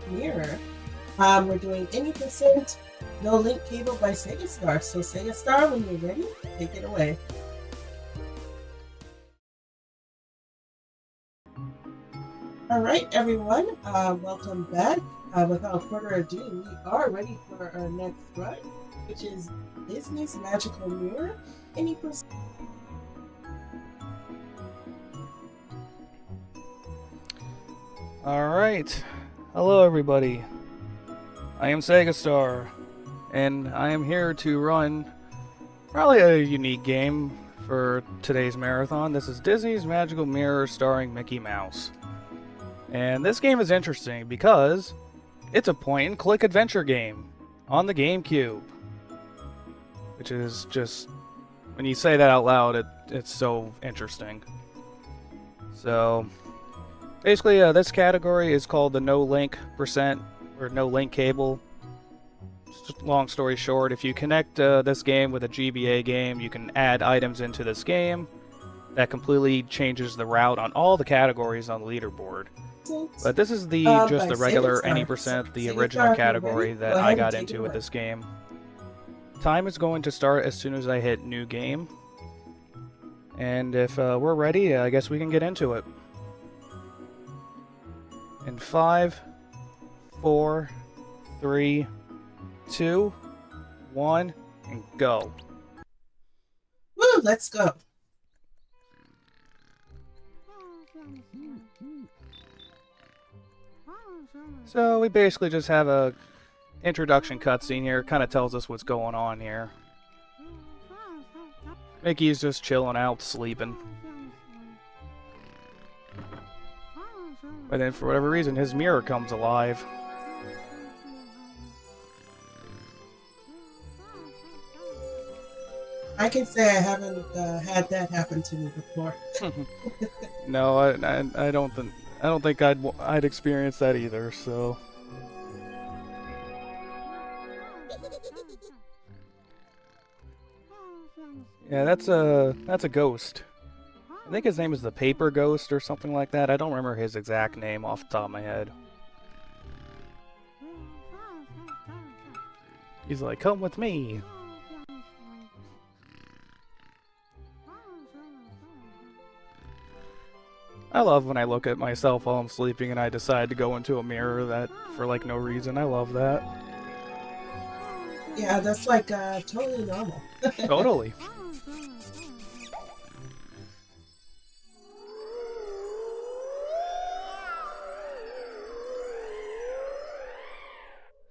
Mirror. We're doing any percent no link cable by Segastar. So Segastar, when you're ready, take it away. All right, everyone, welcome back. Without further ado, we are ready for our next run, which is Disney's Magical Mirror. Any percent. Alright, hello everybody. I am Segastar, and I am here to run probably a unique game for today's marathon. This is Disney's Magical Mirror starring Mickey Mouse. And this game is interesting because it's a point-and-click adventure game on the GameCube. Which is just, when you say that out loud, it's so interesting. So, basically, this category is called the no link percent, or no link cable. Just long story short, if you connect this game with a GBA game, you can add items into this game. That completely changes the route on all the categories on the leaderboard. But this is just the regular any percent, the original category that I got into with this game. Time is going to start as soon as I hit new game. And if we're ready, I guess we can get into it. In 5, 4, 3, 2, 1, and go. Woo, let's go. So we basically just have a introduction cutscene here. Kind of tells us what's going on here. Mickey's just chilling out, sleeping. But then for whatever reason, his mirror comes alive. I can say I haven't had that happen to me before. No, I don't think I'd experience that either. So. Yeah, that's a ghost. I think his name is the Paper Ghost or something like that. I don't remember his exact name off the top of my head. He's like, "Come with me." I love when I look at myself while I'm sleeping and I decide to go into a mirror that for like no reason. I love that. Yeah, that's like totally normal. Totally.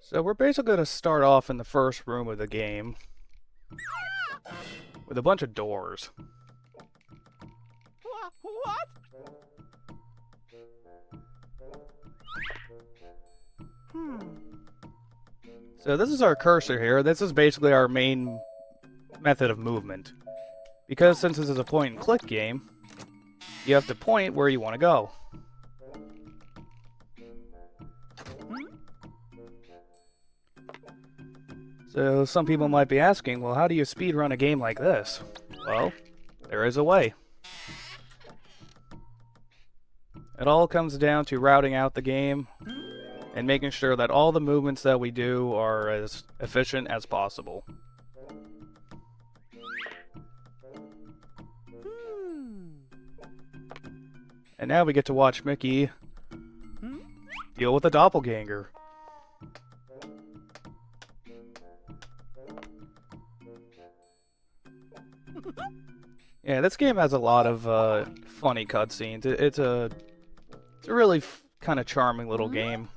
So we're basically going to start off in the first room of the game with a bunch of doors. What? So this is our cursor here. This is basically our main method of movement. Because since this is a point-and-click game, you have to point where you want to go. So some people might be asking, well, how do you speedrun a game like this? Well, there is a way. It all comes down to routing out the game and making sure that all the movements that we do are as efficient as possible. And now we get to watch Mickey deal with a doppelganger. Yeah, this game has a lot of funny cutscenes. It's a really kind of charming little game.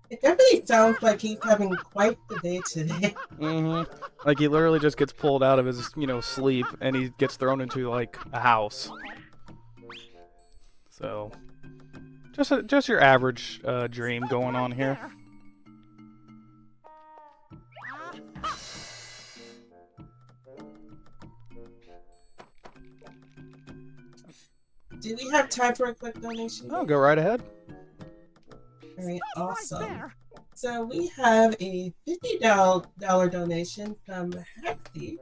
It definitely sounds like he's having quite the day today. Like he literally just gets pulled out of his, sleep and he gets thrown into like a house. So, just your average dream going on here. Do we have time for a quick donation? Oh, go right ahead. Alright, awesome. So we have a $50 donation from Hackty.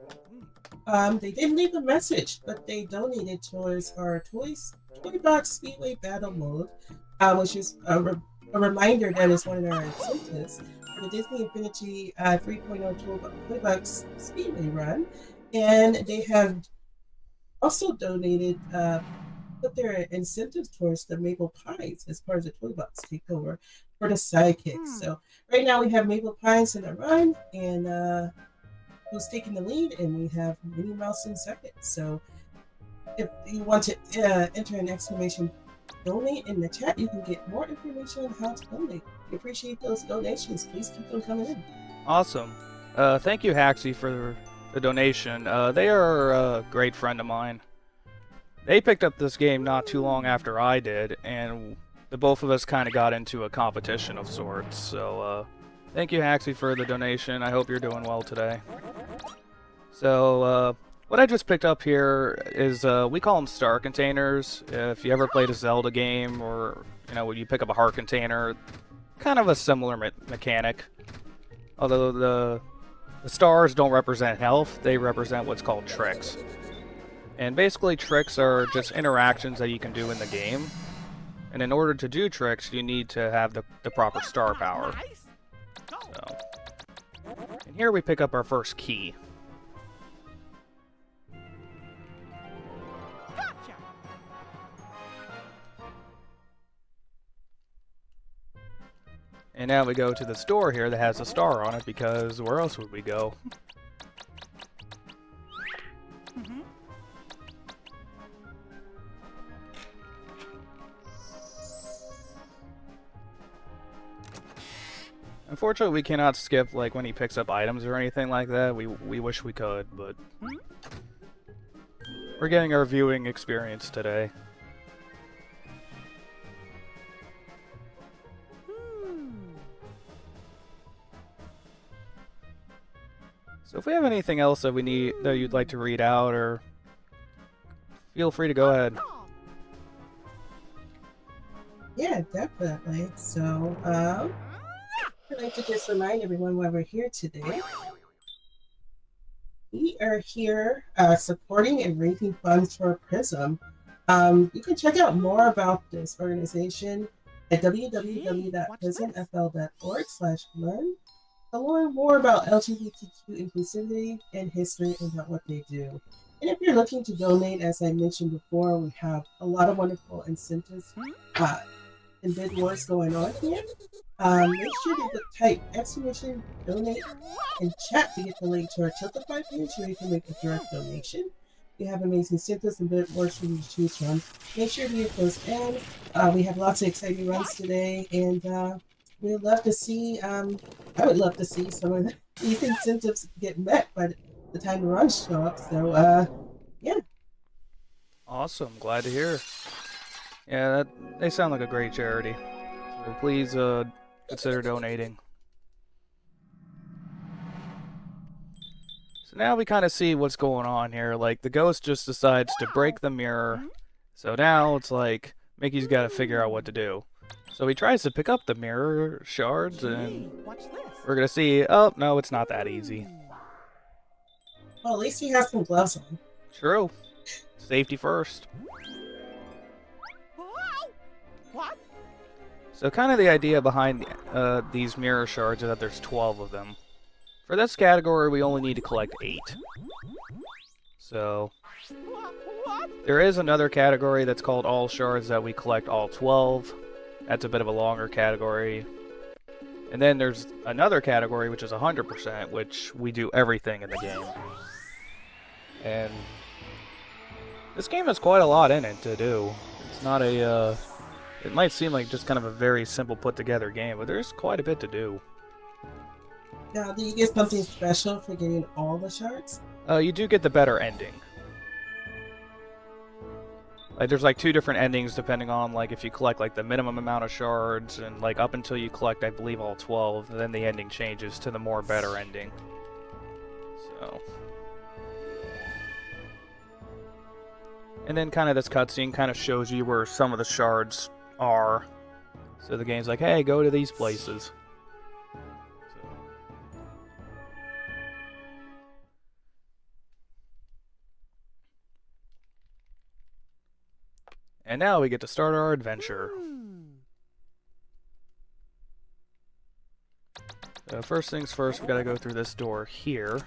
They didn't leave a message, but they donated towards our Toy Box Speedway Battle Mode. which is a reminder that is one of our incentives for the Disney Infinity 3.0 Toolbox Speedway Run. And they have also donated, put their incentives towards the Maple Pies as part of the Toolbox takeover for the sidekicks. So right now we have Maple Pies in the run, and who's taking the lead, and we have Minnie Mouse in second. So if you want to enter an exclamation donate in the chat, you can get more information on how to donate. We appreciate those donations. Please keep them coming in. Awesome. Thank you, Haxie, for the donation. They are a great friend of mine. They picked up this game not too long after I did, and the both of us kind of got into a competition of sorts. So, thank you, Haxie, for the donation. I hope you're doing well today. So, what I just picked up here is, we call them star containers. If you ever played a Zelda game, or, when you pick up a heart container, kind of a similar mechanic. Although the stars don't represent health, they represent what's called tricks. And basically, tricks are just interactions that you can do in the game. And in order to do tricks, you need to have the proper star power. So, and here we pick up our first key. And now we go to the store here that has a star on it, because where else would we go? Unfortunately, we cannot skip like when he picks up items or anything like that. We wish we could, but we're getting our viewing experience today. So if we have anything else that you'd like to read out, or feel free to go ahead. Yeah, definitely. So, I'd like to just remind everyone why we're here today. We are here supporting and raising funds for Prism. You can check out more about this organization at www.prismfl.org/learn to learn more about LGBTQ inclusivity and history and about what they do. And if you're looking to donate, as I mentioned before, we have a lot of wonderful incentives and bid wars going on here. Make sure to type exclamation donate in chat to get the link to our Tiltify page where you can make a direct donation. We have amazing incentives and bid wars for you to choose from. Make sure to get those in. We have lots of exciting runs today, and we'd love to see. I would love to see some of these incentives get met by the time the runs show up. So, yeah. Awesome, glad to hear. Yeah, they sound like a great charity. So please consider donating. So now we kind of see what's going on here. Like, the ghost just decides to break the mirror. So now it's like Mickey's got to figure out what to do. So he tries to pick up the mirror shards, and we're going to see, oh, no, it's not that easy. Well, at least he has some gloves on. True. Safety first. What? So kind of the idea behind these mirror shards is that there's 12 of them. For this category, we only need to collect 8. So there is another category that's called all shards that we collect all 12. That's a bit of a longer category. And then there's another category, which is 100%, which we do everything in the game. And this game has quite a lot in it to do. It's not a... it might seem like just kind of a very simple put-together game, but there's quite a bit to do. Now, do you get something special for getting all the shards? You do get the better ending. Like, there's like 2 different endings depending on like if you collect like the minimum amount of shards, and like up until you collect, I believe, all 12, then the ending changes to the more better ending. So. And then kind of this cutscene kind of shows you where some of the shards are. So the game's like, hey, go to these places. So. And now we get to start our adventure. first things first, we gotta go through this door here.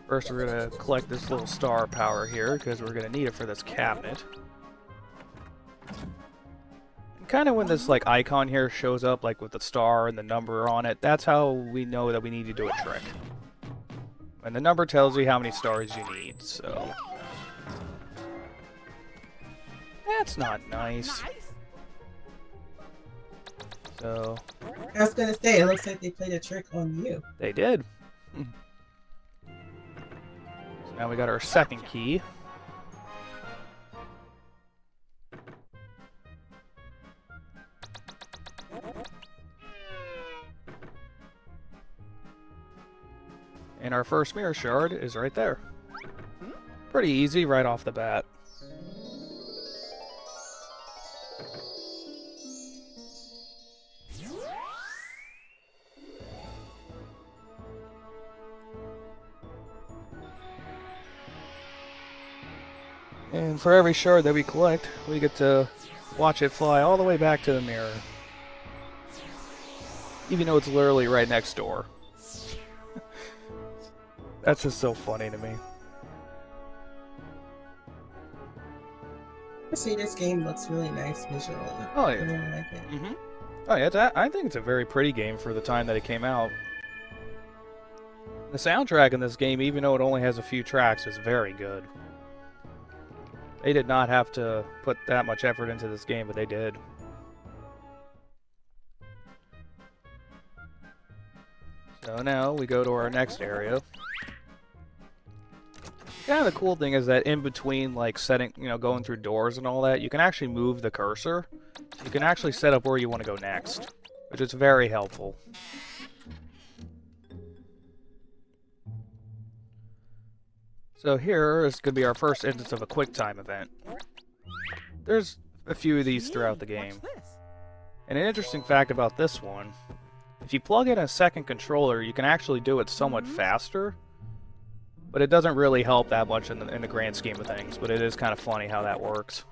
First, we're gonna collect this little star power here, because we're gonna need it for this cabinet. And kind of when this like icon here shows up, like with the star and the number on it, that's how we know that we need to do a trick. And the number tells you how many stars you need, so... That's not nice. So... I was gonna say, it looks like they played a trick on you. They did. So now we got our second key. And our first mirror shard is right there. Pretty easy right off the bat. And for every shard that we collect, we get to watch it fly all the way back to the mirror. Even though it's literally right next door. That's just so funny to me. See, this game looks really nice visually. Oh, yeah. I really like it. Mm-hmm. Oh, yeah, I think it's a very pretty game for the time that it came out. The soundtrack in this game, even though it only has a few tracks, is very good. They did not have to put that much effort into this game, but they did. So now we go to our next area. Kind of the cool thing is that in between, like, going through doors and all that, you can actually move the cursor. You can actually set up where you want to go next, which is very helpful. So here is going to be our first instance of a QuickTime event. There's a few of these throughout the game. And an interesting fact about this one, if you plug in a second controller, you can actually do it somewhat faster. But it doesn't really help that much in the grand scheme of things, but it is kind of funny how that works.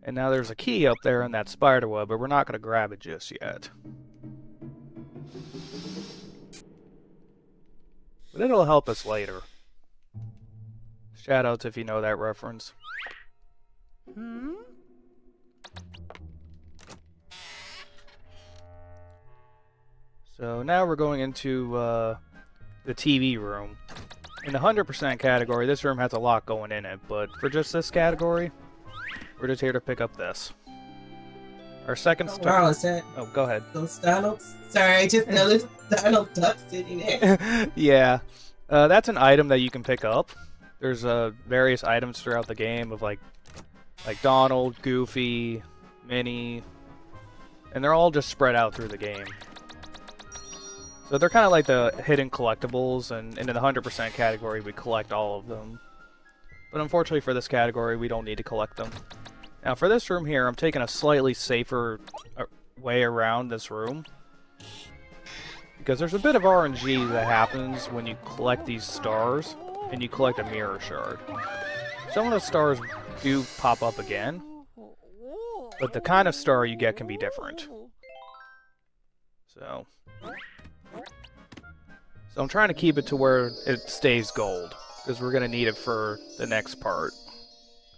And now there's a key up there in that spider web, but we're not going to grab it just yet. But it'll help us later. Shoutouts if you know that reference. So now we're going into the TV room. In the 100% category, this room has a lot going in it, but for just this category, we're just here to pick up this. Our second wow, is that... Oh, go ahead. Those Donalds? Sorry, I just noticed Donald Duck sitting there. Yeah. That's an item that you can pick up. There's various items throughout the game of like Donald, Goofy, Minnie, and they're all just spread out through the game. So they're kind of like the hidden collectibles, and in the 100% category, we collect all of them. But unfortunately for this category, we don't need to collect them. Now for this room here, I'm taking a slightly safer way around this room. Because there's a bit of RNG that happens when you collect these stars, and you collect a mirror shard. Some of the stars do pop up again, but the kind of star you get can be different. So I'm trying to keep it to where it stays gold, because we're going to need it for the next part.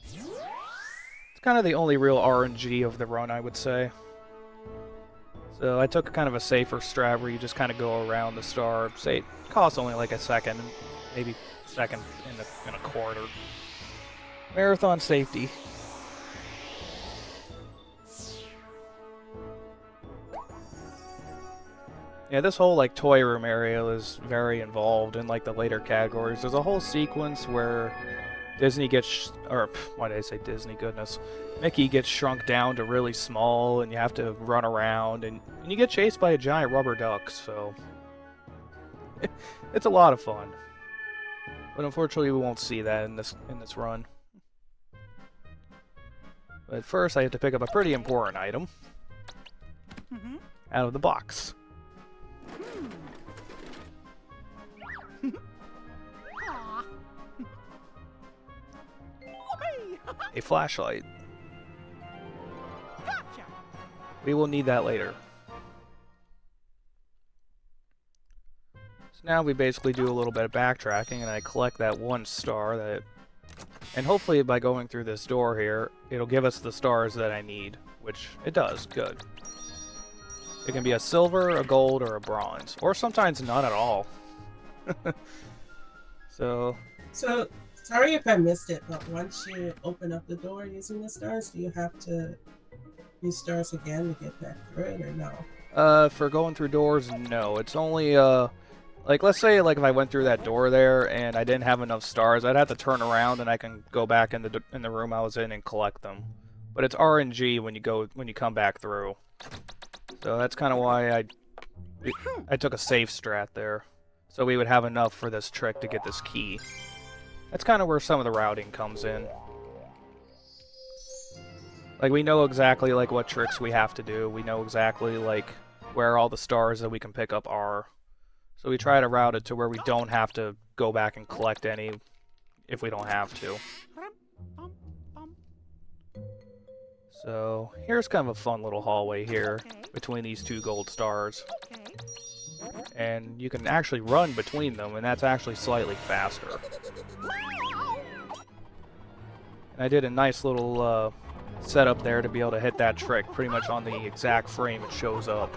It's kind of the only real RNG of the run, I would say. So I took kind of a safer strat where you just kind of go around the star. Say it costs only like a second, maybe a second in a quarter. Marathon safety. Yeah, this whole like toy room area is very involved in like the later categories. There's a whole sequence where Disney gets, or why did I say Disney? Goodness, Mickey gets shrunk down to really small, and you have to run around, and you get chased by a giant rubber duck. So it's a lot of fun, but unfortunately we won't see that in this run. But first, I have to pick up a pretty important item out of the box. a flashlight. We will need that later. So now we basically do a little bit of backtracking, and I collect that one star that... And hopefully by going through this door here, it'll give us the stars that I need, which it does. Good. It can be a silver, a gold, or a bronze. Or sometimes none at all. So, sorry if I missed it, but once you open up the door using the stars, do you have to use stars again to get back through it, or no? For going through doors, no. It's only, like, let's say, like, if I went through that door there and I didn't have enough stars, I'd have to turn around and I can go back in the room I was in and collect them. But it's RNG when you come back through. So that's kind of why I took a safe strat there. So we would have enough for this trick to get this key. That's kind of where some of the routing comes in. Like, we know exactly, like, what tricks we have to do. We know exactly, like, where all the stars that we can pick up are. So we try to route it to where we don't have to go back and collect any if we don't have to. So here's kind of a fun little hallway here between these two gold stars. And you can actually run between them, and that's actually slightly faster. And I did a nice little setup there to be able to hit that trick pretty much on the exact frame it shows up.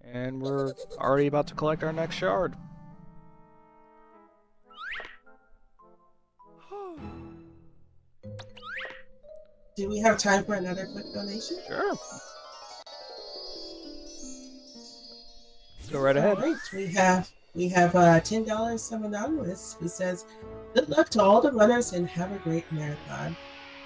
And we're already about to collect our next shard. Do we have time for another quick donation? Sure. Go right ahead. All right, we have $10 from Anonymous, who says, "Good luck to all the runners and have a great marathon."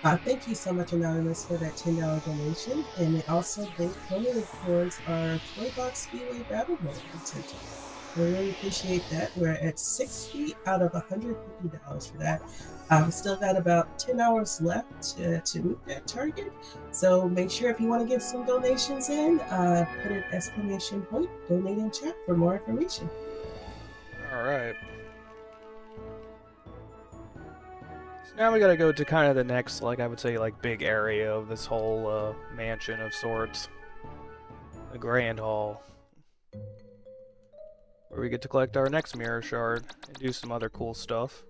Thank you so much, Anonymous, for that $10 donation. And it also donated towards our Toy Box Speedway Battle Mode potential. We really appreciate that. We're at 60 out of $150 for that. We still got about 10 hours left to meet that target. So make sure if you want to get some donations in, put an exclamation point, donate in chat for more information. Alright. So now we gotta go to kind of the next, like, I would say, like, big area of this whole mansion of sorts. The Grand Hall. Where we get to collect our next mirror shard and do some other cool stuff.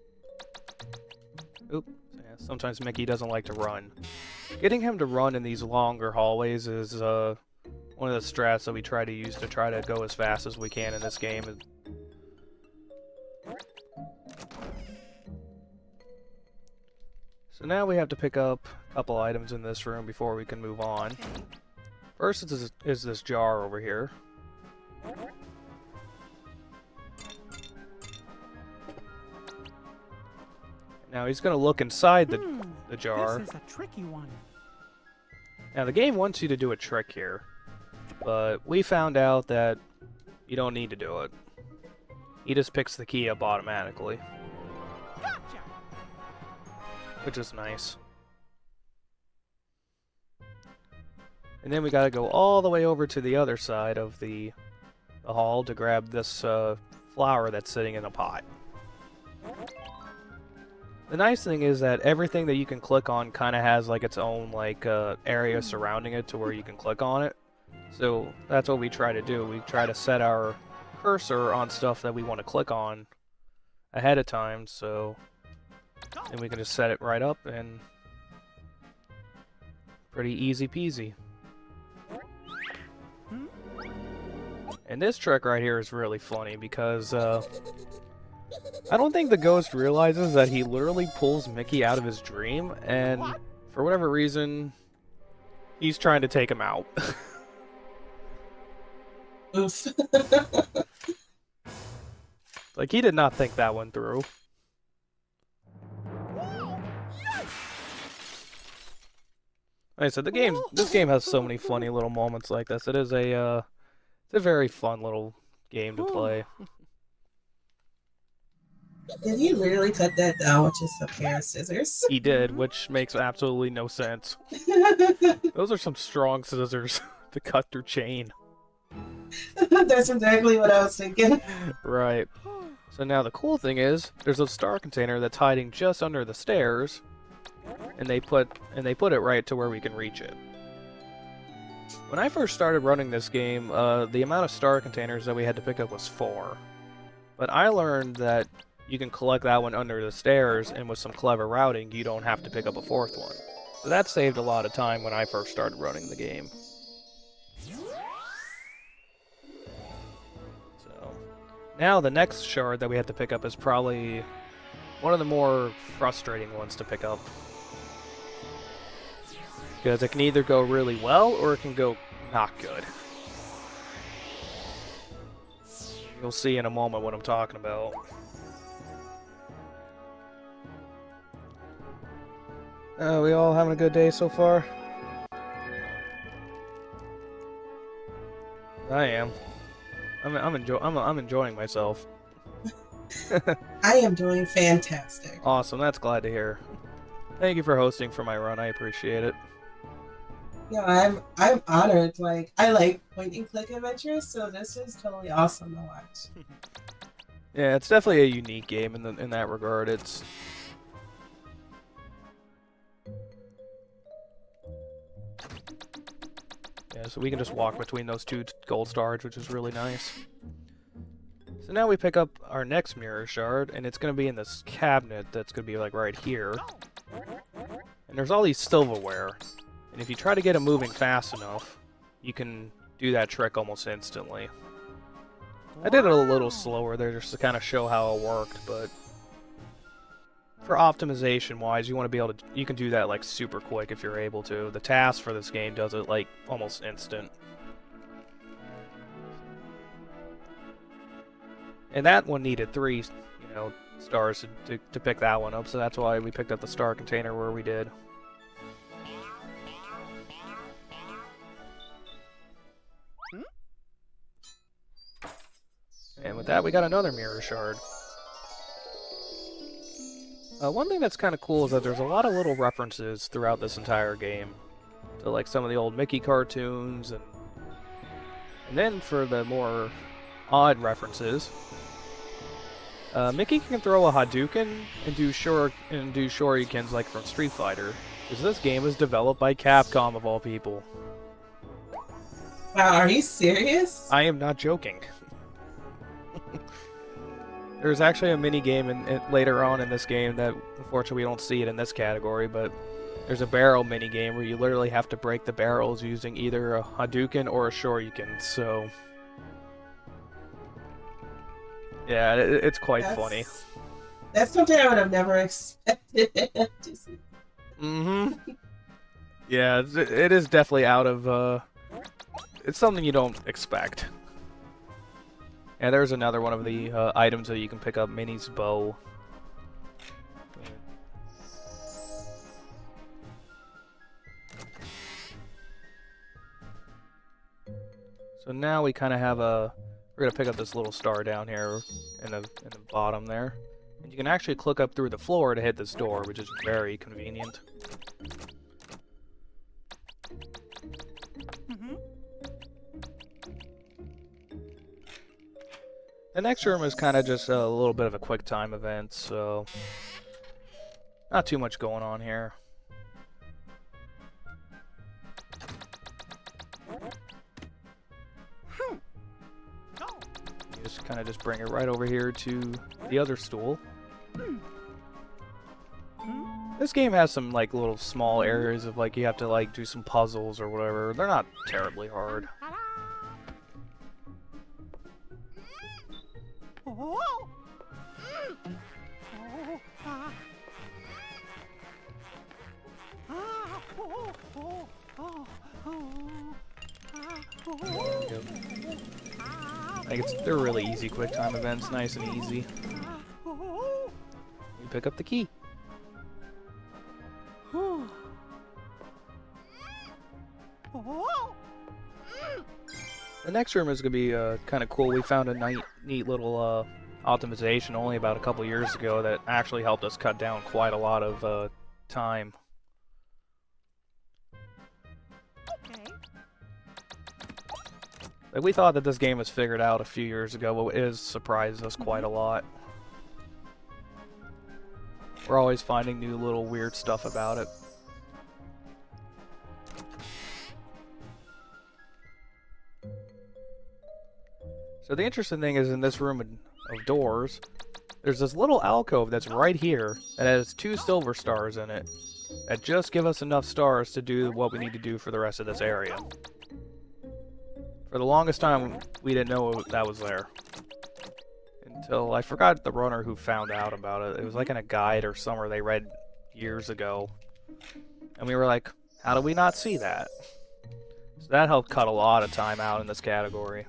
Oop. Yeah, sometimes Mickey doesn't like to run. Getting him to run in these longer hallways is one of the strats that we try to use to try to go as fast as we can in this game. So now we have to pick up a couple items in this room before we can move on. First is this jar over here. Now he's going to look inside the jar. This is a tricky one. Now the game wants you to do a trick here, but we found out that you don't need to do it. He just picks the key up automatically. Gotcha. Which is nice. And then we gotta go all the way over to the other side of the hall to grab this flower that's sitting in a pot. The nice thing is that everything that you can click on kind of has like its own like area surrounding it to where you can click on it. So that's what we try to do. We try to set our cursor on stuff that we want to click on ahead of time, so and we can just set it right up and pretty easy peasy. And this trick right here is really funny because I don't think the ghost realizes that he literally pulls Mickey out of his dream, and for whatever reason, he's trying to take him out. Oof. Like, he did not think that one through. Like I said, this game has so many funny little moments like this. It is it's a very fun little game to play. Did he literally cut that down with just a pair of scissors? He did, which makes absolutely no sense. Those are some strong scissors to cut through chain. That's exactly what I was thinking. Right. So now the cool thing is, there's a star container that's hiding just under the stairs, and they put it right to where we can reach it. When I first started running this game, the amount of star containers that we had to pick up was 4. But I learned that you can collect that one under the stairs, and with some clever routing, you don't have to pick up a 4th one. So that saved a lot of time when I first started running the game. So now the next shard that we have to pick up is probably one of the more frustrating ones to pick up. Because it can either go really well, or it can go not good. You'll see in a moment what I'm talking about. We all having a good day so far? I am. I'm enjoying myself. I am doing fantastic. Awesome, that's glad to hear. Thank you for hosting for my run, I appreciate it. Yeah, I'm honored. Like, I like point and click adventures, so this is totally awesome to watch. Yeah, it's definitely a unique game in that regard. It's yeah, so we can just walk between those 2 gold stars, which is really nice. So now we pick up our next mirror shard, and it's going to be in this cabinet that's going to be like right here. And there's all these silverware. And if you try to get them moving fast enough, you can do that trick almost instantly. I did it a little slower there just to kind of show how it worked, but for optimization wise, you want to be able to, you can do that like super quick if you're able to. The task for this game does it like almost instant. And that one needed 3, stars to pick that one up, so that's why we picked up the star container where we did. And with that, we got another mirror shard. One thing that's kind of cool is that there's a lot of little references throughout this entire game to like some of the old Mickey cartoons, and then for the more odd references, Mickey can throw a Hadouken and do shurikens like from Street Fighter, because this game was developed by Capcom of all people. Wow, are you serious? I am not joking. There's actually a mini game later on in this game that, unfortunately, we don't see it in this category, but there's a barrel mini game where you literally have to break the barrels using either a Hadouken or a Shoryuken. So, yeah, it's quite funny. That's something I would have never expected to see. Mm-hmm. Yeah, it is definitely out of. It's something you don't expect. And there's another one of the items that you can pick up, Minnie's bow. So now we kind of have we're going to pick up this little star down here in the bottom there. And you can actually click up through the floor to hit this door, which is very convenient. The next room is kind of just a little bit of a quick time event, so not too much going on here. You just kind of just bring it right over here to the other stool. This game has some like little small areas of like you have to like do some puzzles or whatever. They're not terribly hard. They're really easy quick time events, nice and easy. You pick up the key. The next room is going to be kind of cool. We found a neat little optimization only about a couple years ago that actually helped us cut down quite a lot of time. Like, we thought that this game was figured out a few years ago, but it has surprised us quite a lot. We're always finding new little weird stuff about it. So the interesting thing is, in this room of doors, there's this little alcove that's right here that has 2 silver stars in it that just give us enough stars to do what we need to do for the rest of this area. For the longest time, we didn't know that was there. Until I forgot the runner who found out about it. It was like in a guide or somewhere they read years ago. And we were like, how do we not see that? So that helped cut a lot of time out in this category.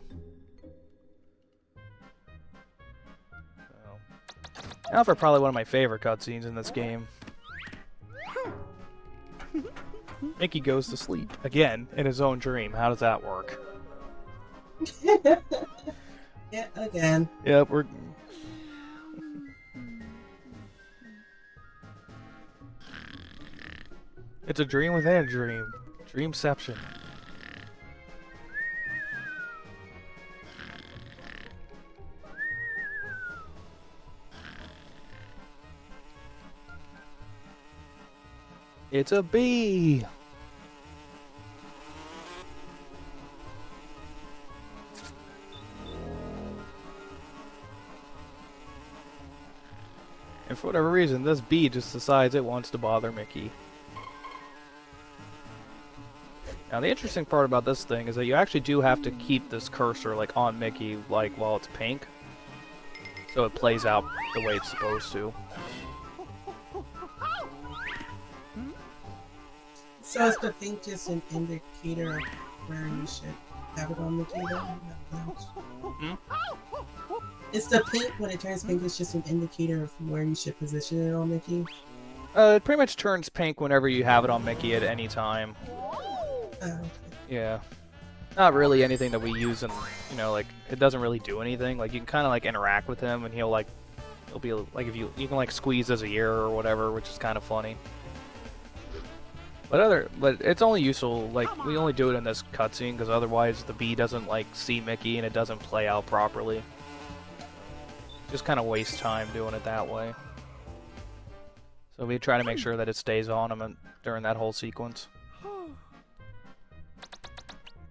Now for probably one of my favorite cutscenes in this game. Mickey goes to sleep again in his own dream. How does that work? Yeah, again. Yep, we're... It's a dream within a dream. Dreamception. It's a bee! And for whatever reason, this bee just decides it wants to bother Mickey. Now the interesting part about this thing is that you actually do have to keep this cursor like on Mickey like while it's pink. So it plays out the way it's supposed to. So is the pink just an indicator of where you should have it on Mickey then? Hmm? Is the pink, when it turns pink, it's just an indicator of where you should position it on Mickey? It pretty much turns pink whenever you have it on Mickey at any time. Okay. Yeah. Not really anything that we use in, you know, like, it doesn't really do anything. Like, you can kind of, like, interact with him, and he'll be, like, if you can, like, squeeze his ear or whatever, which is kind of funny. But it's only useful, like, we only do it in this cutscene, because otherwise the bee doesn't, like, see Mickey, and it doesn't play out properly. Just kind of waste time doing it that way. So we try to make sure that it stays on him during that whole sequence.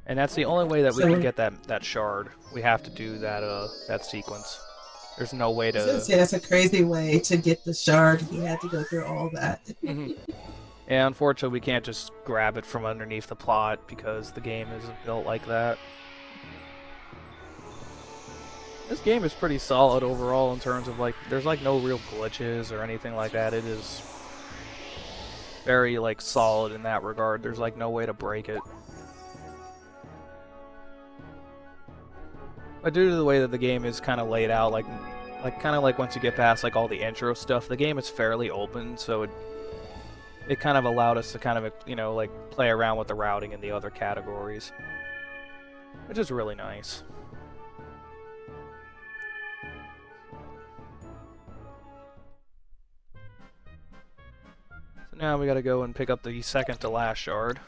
And that's the only way that we can get that shard. We have to do that sequence. There's no way to... I was gonna say, that's a crazy way to get the shard. He had to go through all that. Yeah, unfortunately we can't just grab it from underneath the plot because the game isn't built like that. This game is pretty solid overall in terms of, like, there's, like, no real glitches or anything like that. It is very, like, solid in that regard. There's, like, no way to break it. But due to the way that the game is kind of laid out, like kind of like once you get past, like, all the intro stuff, the game is fairly open, so it kind of allowed us to kind of, you know, like, play around with the routing in the other categories. Which is really nice. Now we gotta go and pick up the second to last shard.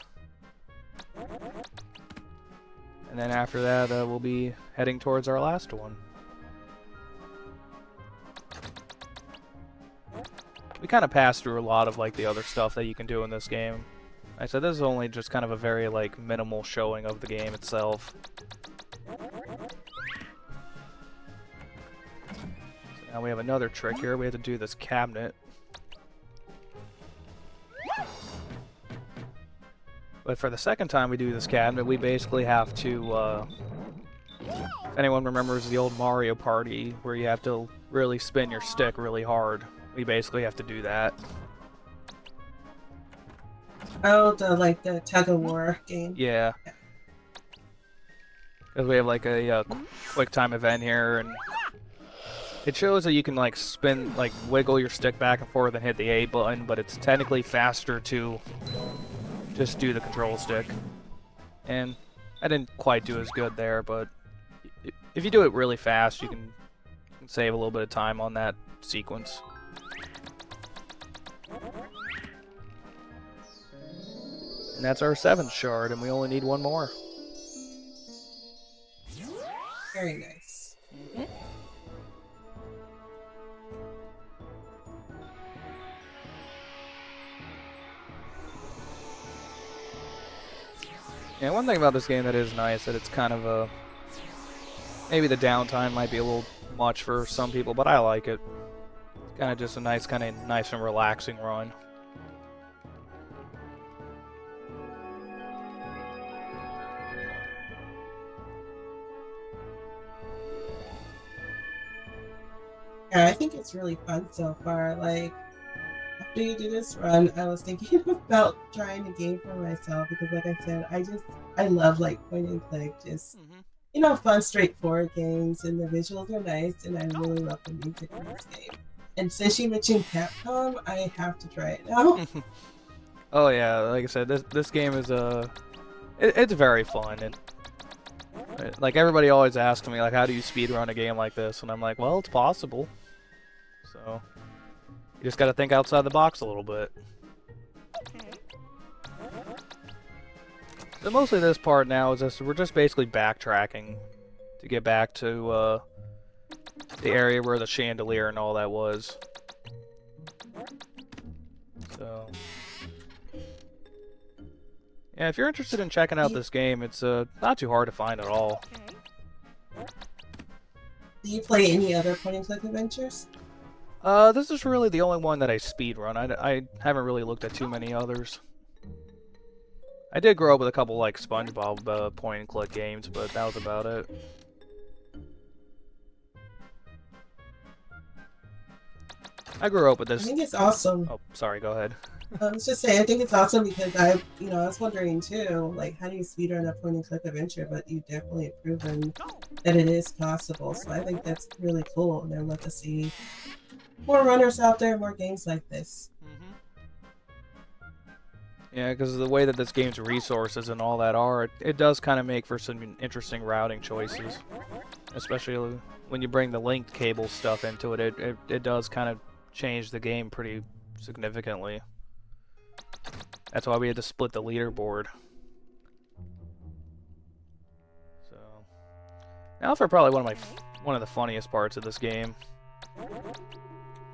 And then after that, we'll be heading towards our last one. We kind of passed through a lot of, like, the other stuff that you can do in this game. I said this is only just kind of a very, like, minimal showing of the game itself. So now we have another trick here. We have to do this cabinet. But for the second time we do this cabinet, we basically have to, if anyone remembers the old Mario Party, where you have to really spin your stick really hard, we basically have to do that. Oh, the tug-of-war game. Yeah. Because we have, like, a quick time event here, and it shows that you can, like, spin, like, wiggle your stick back and forth and hit the A button, but it's technically faster to just do the control stick. And I didn't quite do as good there, but if you do it really fast, you can save a little bit of time on that sequence. And that's our 7th shard, and we only need one more. Very nice. Yeah, one thing about this game that is nice that it's kind of a maybe the downtime might be a little much for some people, but I like it. It's kind of just a nice and relaxing run. Yeah, I think it's really fun so far. Like, after you do this run, I was thinking about trying a game for myself because, like I said, I love like point and click, just fun, straightforward games, and the visuals are nice, and I really love the music in this game. And since you mentioned Capcom, I have to try it now. Oh yeah, like I said, this game is it's very fun. Like everybody always asks me like, how do you speedrun a game like this? And I'm like, well, it's possible. So you just got to think outside the box a little bit. So mostly this part now is we're just basically backtracking to get back to the area where the chandelier and all that was. So yeah, if you're interested in checking out this game, it's not too hard to find at all. Do you play any other point and click adventures? This is really the only one that I speedrun. I haven't really looked at too many others. I did grow up with a couple like SpongeBob point and click games, but that was about it. I grew up with this. I think it's awesome. Oh, sorry, go ahead. I was just saying, I think it's awesome because I was wondering too, like, how do you speedrun a point and click adventure? But you definitely have proven that it is possible. So I think that's really cool, and I'd love to see more runners out there, more games like this. Yeah, because of the way that this game's resources and all that are, it does kind of make for some interesting routing choices. Especially when you bring the linked cable stuff into it, it does kind of change the game pretty significantly. That's why we had to split the leaderboard. So now for probably one of the funniest parts of this game.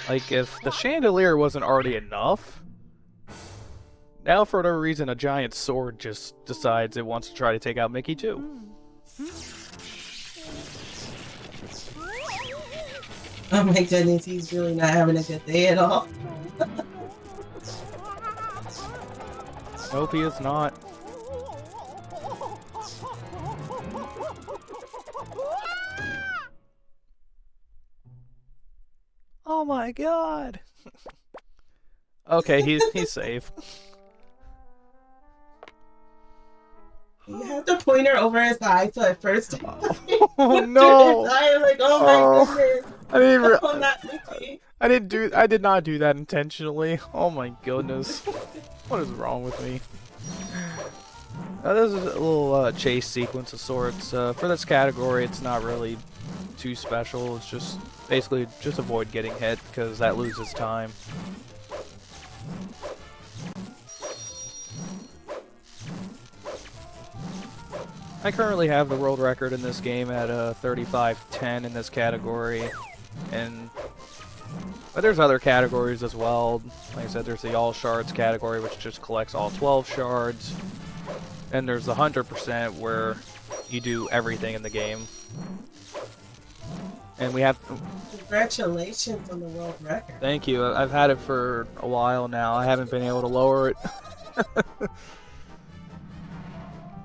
Like if the chandelier wasn't already enough, now for whatever reason a giant sword just decides it wants to try to take out Mickey too. Oh my goodness, he's really not having a good day at all. Nope, he is not. Oh my god. Okay, he's safe. You have the pointer over his eye, so at first Oh no! his eye, I'm like, oh my goodness. I didn't. Oh, not Mickey. I did not do that intentionally. Oh my goodness. What is wrong with me? This is a little chase sequence of sorts. For this category, it's not really too special. It's just basically just avoid getting hit because that loses time. I currently have the world record in this game at 35:10 in this category, but there's other categories as well. Like I said, there's the all shards category, which just collects all 12 shards, and there's the 100% where you do everything in the game. And we have. Congratulations on the world record. Thank you. I've had it for a while now. I haven't been able to lower it.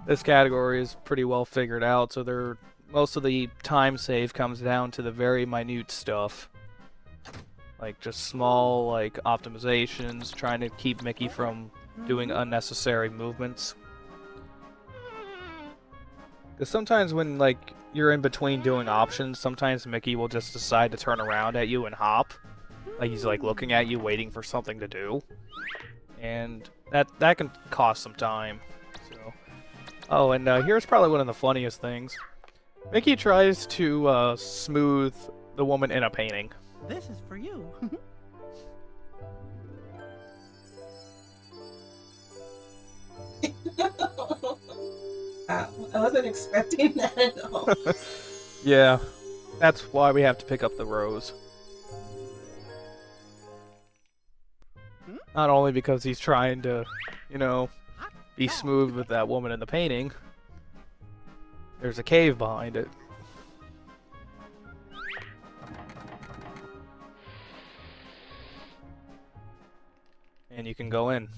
This category is pretty well figured out, so most of the time save comes down to the very minute stuff. Like just small like optimizations, trying to keep Mickey from doing unnecessary movements. Because sometimes when like you're in between doing options, sometimes Mickey will just decide to turn around at you and hop. Like he's like looking at you waiting for something to do. And that can cost some time. Oh, and here's probably one of the funniest things. Mickey tries to smooth the woman in a painting. This is for you. Wow, I wasn't expecting that at all. Yeah, that's why we have to pick up the rose. Not only because he's trying to, you know, be smooth with that woman in the painting. There's a cave behind it. And you can go in.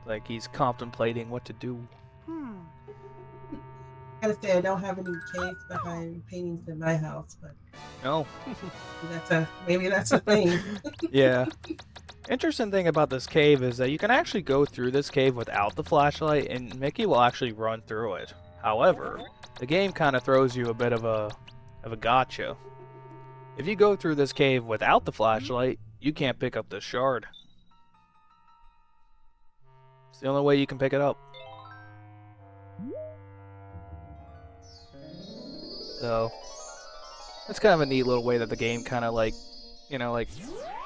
Like he's contemplating what to do. I gotta say, I don't have any caves behind paintings in my house, but No. maybe that's a thing. Yeah. Interesting thing about this cave is that you can actually go through this cave without the flashlight, and Mickey will actually run through it. However, the game kind of throws you a bit of a gotcha. If you go through this cave without the flashlight, you can't pick up this shard. It's the only way you can pick it up. So, it's kind of a neat little way that the game kind of like,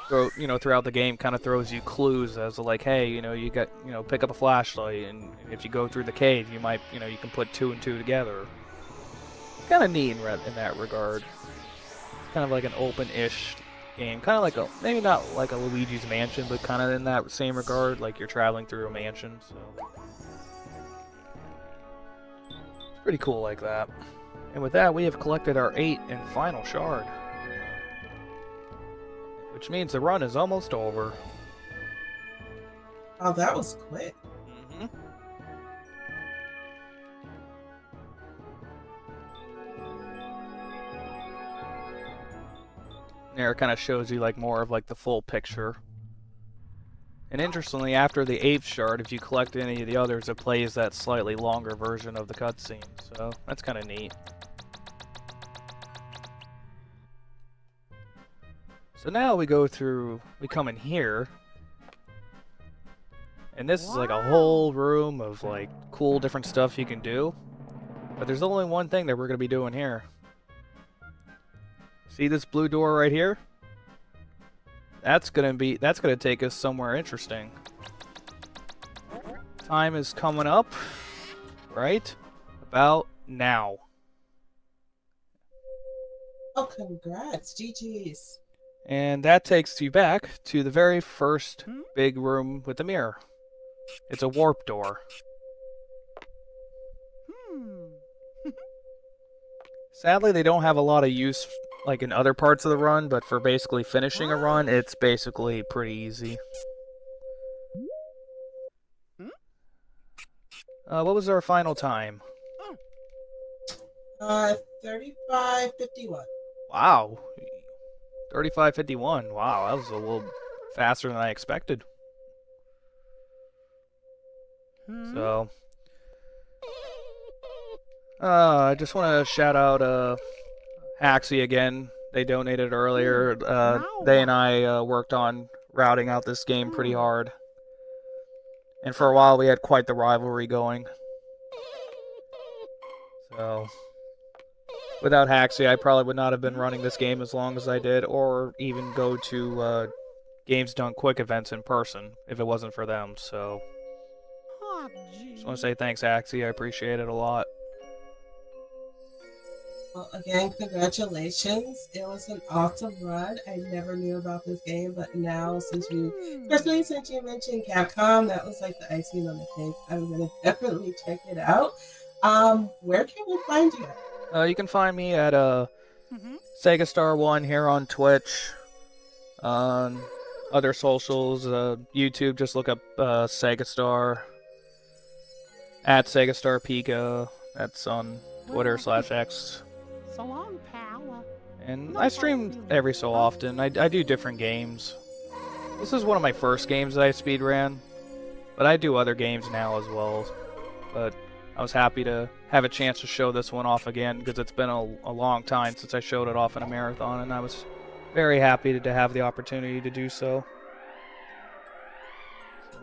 throughout the game kind of throws you clues as to like, hey, you got, pick up a flashlight, and if you go through the cave, you might, you can put 2 and 2 together. It's kind of neat in that regard. Kind of like an open-ish game, kind of like maybe not like a Luigi's Mansion, but kind of in that same regard, like you're traveling through a mansion. So it's pretty cool like that. And with that, we have collected our 8th and final shard, which means the run is almost over. Oh, that was quick. There, it kind of shows you like more of like the full picture. And interestingly, after the 8th shard, if you collect any of the others, it plays that slightly longer version of the cutscene. So that's kind of neat. So now we come in here, and this is like a whole room of like cool different stuff you can do. But there's only one thing that we're gonna be doing here. See this blue door right here? That's gonna take us somewhere interesting. Time is coming up, right about now. Oh, congrats, GG's. And that takes you back to the very first big room with the mirror. It's a warp door. Sadly, they don't have a lot of use like in other parts of the run, but for basically finishing a run, it's basically pretty easy. What was our final time? 35:51. Wow. 35:51. Wow, that was a little faster than I expected. So, I just want to shout out Haxie again. They donated earlier. They and I worked on routing out this game pretty hard. And for a while, we had quite the rivalry going. So, without Haxie, I probably would not have been running this game as long as I did, or even go to Games Done Quick events in person if it wasn't for them. So, just want to say thanks, Haxie. I appreciate it a lot. Well, again, congratulations. It was an awesome run. I never knew about this game, but now, especially since you mentioned Capcom, that was like the icing on the cake. I'm going to definitely check it out. Where can we find you at? You can find me at Segastar1 here on Twitch. On other socials, YouTube, just look up Segastar. At Segastar Pika. That's on Twitter/X. So long, pal. And I stream every so often. I do different games. This is one of my first games that I speedran, but I do other games now as well. But I was happy to have a chance to show this one off again, because it's been a long time since I showed it off in a marathon, and I was very happy to have the opportunity to do so.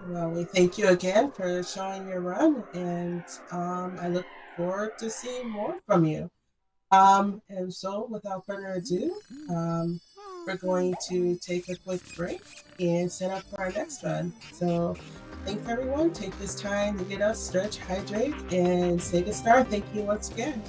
Well, we thank you again for showing your run, and I look forward to seeing more from you. And so, without further ado, we're going to take a quick break and set up for our next run. So thanks everyone. Take this time to get up, stretch, hydrate, and Segastar, thank you once again.